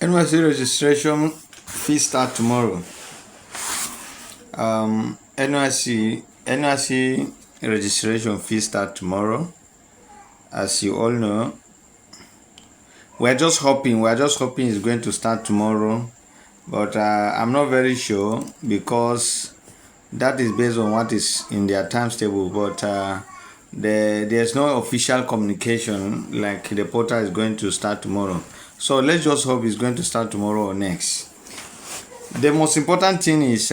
NYC registration fee start tomorrow. NYC registration fee start tomorrow. As you all know, we're just hoping it's going to start tomorrow, but I'm not very sure because that is based on what is in their times table. But there's no official communication like the portal is going to start tomorrow. So let's just hope it's going to start tomorrow or next. The most important thing is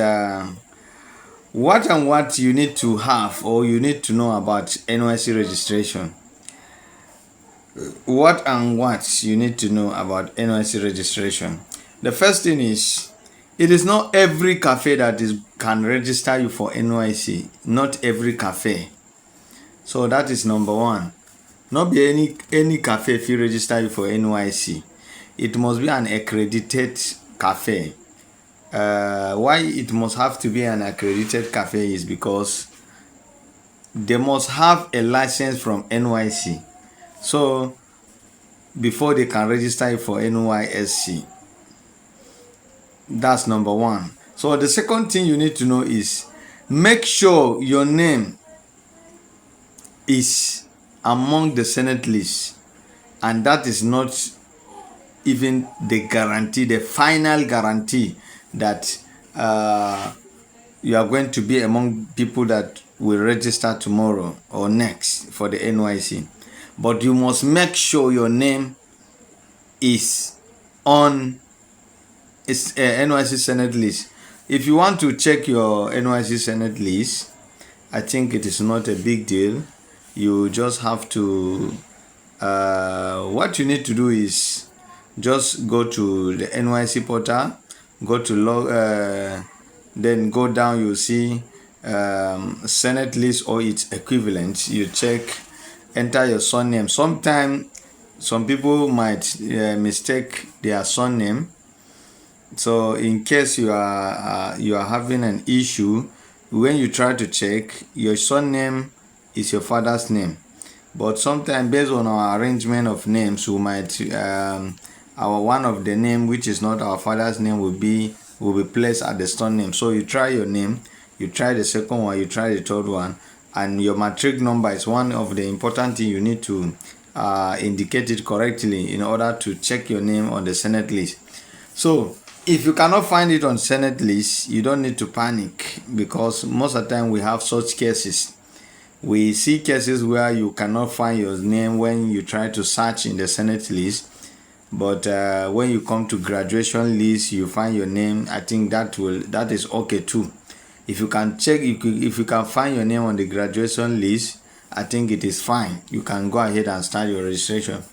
what you need to have or you need to know about NYC registration. What you need to know about NYC registration. The first thing is, it is not every cafe that can register you for NYC. Not every cafe. So that is number one. Not be any cafe if you register you for NYC. It must be an accredited cafe. Why it must have to be an accredited cafe is because they must have a license from NYC. So before they can register you for NYSC. That's number one. So the second thing you need to know is make sure your name is among the Senate list, and that is not even the guarantee, the final guarantee that you are going to be among people that will register tomorrow or next for the NYC. But you must make sure your name is on NYC Senate list. If you want to check your NYC Senate list, I think it is not a big deal. You just have to, what you need to do is just go to the NYC portal, go to log, then go down, you see Senate list or its equivalent. You check, enter your surname. Sometimes some people might mistake their surname. So in case you are having an issue, when you try to check, your surname is your father's name. But sometimes based on our arrangement of names, we might our one of the name which is not our father's name will be placed at the surname. So you try your name, you try the second one, you try the third one, and your matric number is one of the important thing you need to indicate it correctly in order to check your name on the Senate list. So if you cannot find it on Senate list, you don't need to panic, because most of the time we have such cases. We see cases where you cannot find your name when you try to search in the Senate list, but when you come to graduation list, you find your name. I think that is okay too. If you can check, if you can find your name on the graduation list, I think it is fine. You can go ahead and start your registration.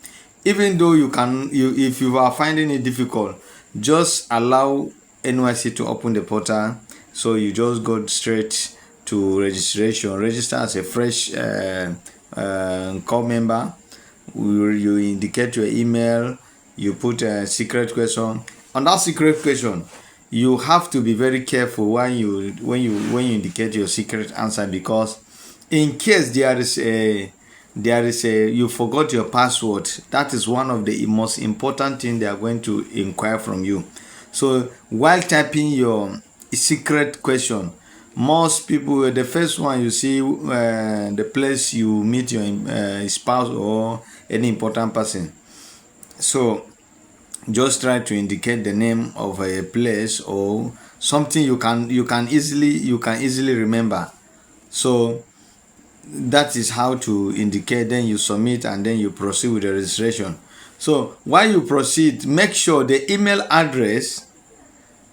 Even though if you are finding it difficult, just allow NYC to open the portal. So you just go straight to registration. Register as a fresh core member. You indicate your email. You put a secret question. On that secret question, you have to be very careful when you indicate your secret answer, because in case there is a you forgot your password, that is one of the most important thing they are going to inquire from you. So while typing your secret question, most people, the first one you see, the place you meet your spouse or any important person. So just try to indicate the name of a place or something you can easily remember. So that is how to indicate. Then you submit and then you proceed with the registration. So while you proceed, make sure the email address.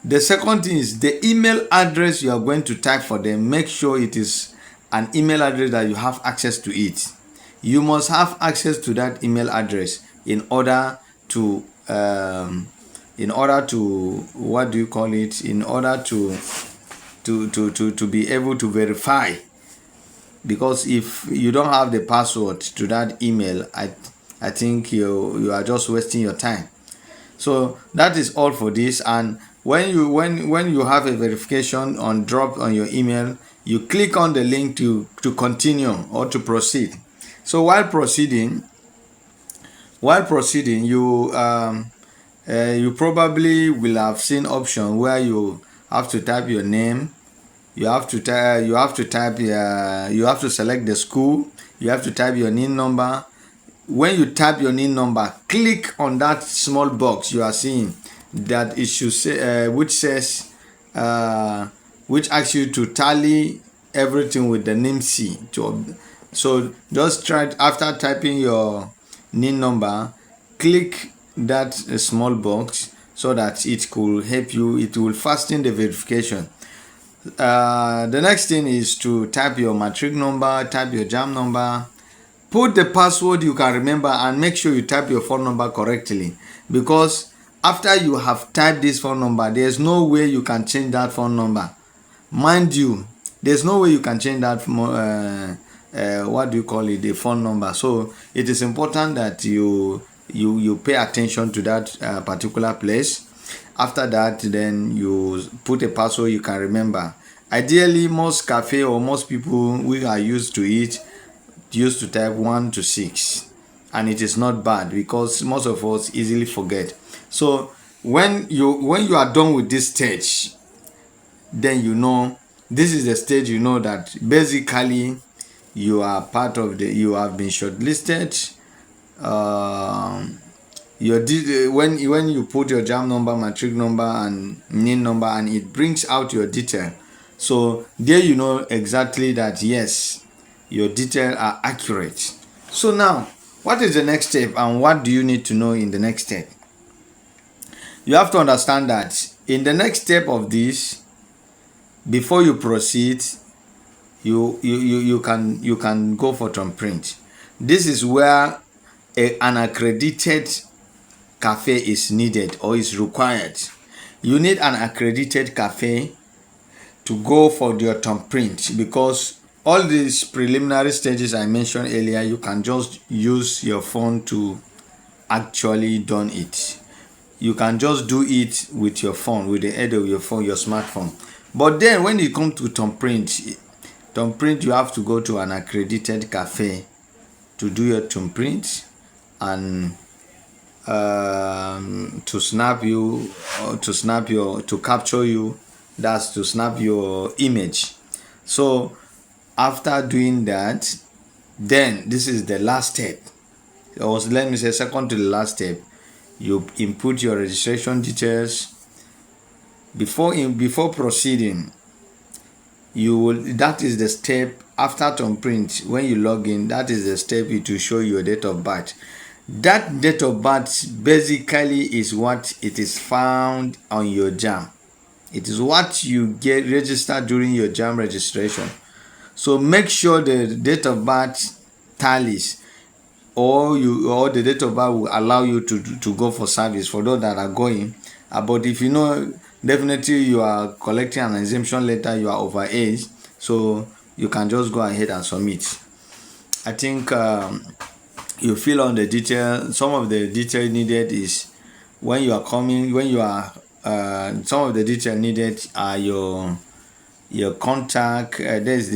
The second thing is the email address you are going to type for them. Make sure it is an email address that you have access to it. You must have access to that email address in order to what do you call it? In order to be able to verify. Because if you don't have the password to that email, I think you are just wasting your time. So that is all for this. And when you have a verification drop on your email, you click on the link to continue or to proceed. So while proceeding, you You probably will have seen option where you have to type your name. You have to type. You have to select the school. You have to type your NIN number. When you type your NIN number, click on that small box you are seeing that it should say, which says, which asks you to tally everything with the Nysc. So just try after typing your NIN number, click that small box so that it could help you. It will fasten the verification. The next thing is to type your matric number, type your JAM number, put the password you can remember, and make sure you type your phone number correctly, because after you have typed this phone number, there's no way you can change that phone number. Mind you, there's no way you can change that what do you call it, the phone number. So it is important that you pay attention to that particular place. After that, then you put a password you can remember. Ideally, most cafe or most people we are used to it used to type 1 to 6, and it is not bad because most of us easily forget. So when you are done with this stage, then you know this is the stage, you know that basically you are part of you have been shortlisted. When you put your JAM number, matric number, and NIN number, and it brings out your detail, so there you know exactly that yes, your details are accurate. So now, what is the next step, and what do you need to know in the next step? You have to understand that in the next step of this, before you proceed, you can go for thumbprint. This is where an accredited cafe is needed or is required. You need an accredited cafe to go for your thumbprint, because all these preliminary stages I mentioned earlier, you can just use your phone to actually done it. You can just do it with your phone, with the head of your phone, your smartphone. But then when it comes to thumbprint, you have to go to an accredited cafe to do your thumbprint, and to capture you, that's to snap your image. So after doing that, then this is the last step, or let me say second to the last step. You input your registration details. Before proceeding, that is the step after thumbprint. When you log in, that is the step it will show your date of birth. That date of birth basically is what it is found on your JAM. It is what you get registered during your JAM registration. So make sure the date of birth tallies, or the date of birth will allow you to go for service for those that are going. But if you know definitely you are collecting an exemption letter, you are overage, so you can just go ahead and submit. I think you fill on the detail. Some of the detail needed is when you are coming, some of the detail needed are your contact. There's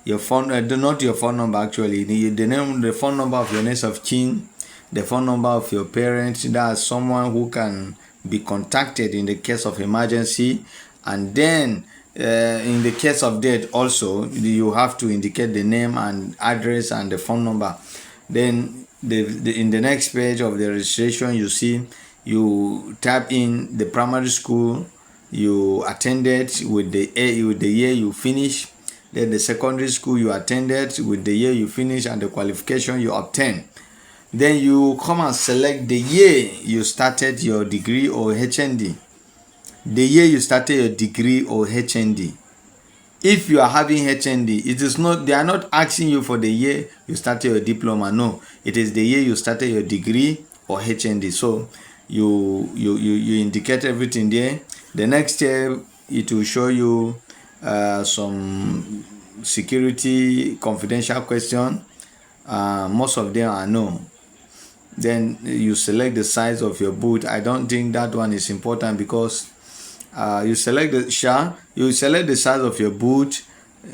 your phone, not your phone number actually, the name, the phone number of your next of kin, the phone number of your parents. That's someone who can be contacted in the case of emergency. And then in the case of death also, you have to indicate the name and address and the phone number. Then in the next page of the registration, you see you type in the primary school you attended with the year you finish, then the secondary school you attended with the year you finish and the qualification you obtain. Then you come and select the year you started your degree or HND. The year you started your degree or HND. If you are having HND, it is not, they are not asking you for the year you started your diploma. No, it is the year you started your degree or HND. So you indicate everything there. The next step, it will show you some security confidential question. Most of them are no. Then you select the size of your boot. I don't think that one is important, because you select the size of your boot,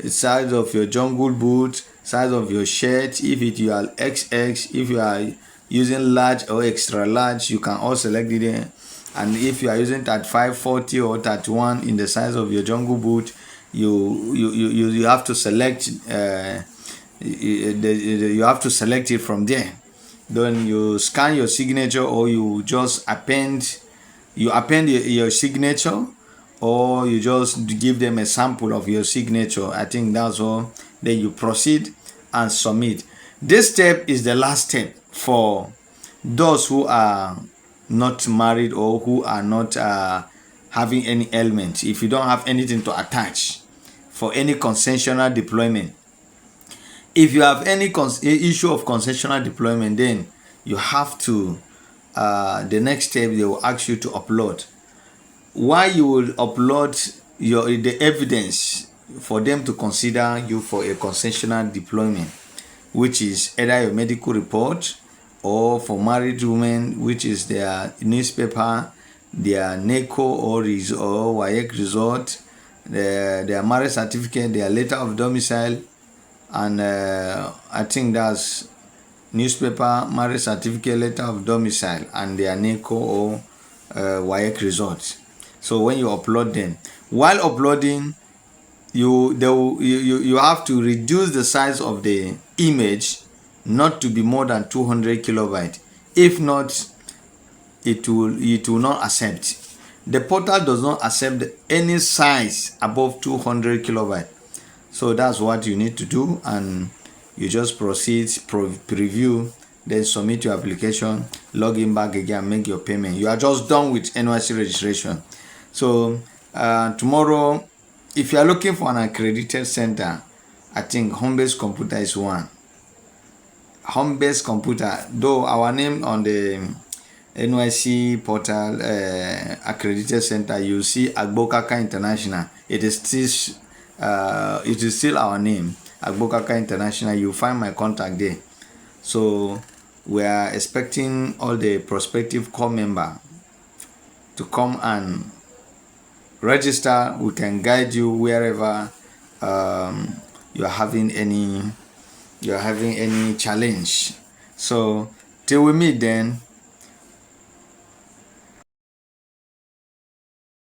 size of your jungle boot, size of your shirt, if you are XX, if you are using large or extra large, you can all select it there. And if you are using 35, 40 or 31 in the size of your jungle boot, you have to select you have to select it from there. Then you scan your signature, or you just append your signature, or you just give them a sample of your signature. I think that's all. Then you proceed and submit. This step is the last step for those who are not married, or who are not having any ailment. If you don't have anything to attach for any consensual deployment, if you have any issue of consensual deployment, then you have to the next step, they will ask you to upload. Why you will upload the evidence for them to consider you for a consensual deployment, which is either your medical report, or for married women, which is their newspaper, their NECO or WAEC result, their marriage certificate, their letter of domicile, and I think that's newspaper, marriage certificate, letter of domicile, and their NECO or WAEC results. So when you upload them, while uploading, you have to reduce the size of the image not to be more than 200 kilobytes. If not, it will not accept. The portal does not accept any size above 200 kilobytes. So that's what you need to do, and you just proceed, preview, then submit your application, log in back again, make your payment. You are just done with Nysc registration. So tomorrow, if you are looking for an accredited center, I think Home-Based Computer is one. Home-Based Computer, though our name on the Nysc portal accredited center, you see Agbokaka International. It is still our name, Agbokaka International. You find my contact there. So we are expecting all the prospective core member to come and register. We can guide you wherever you're having any challenge. So till we meet then,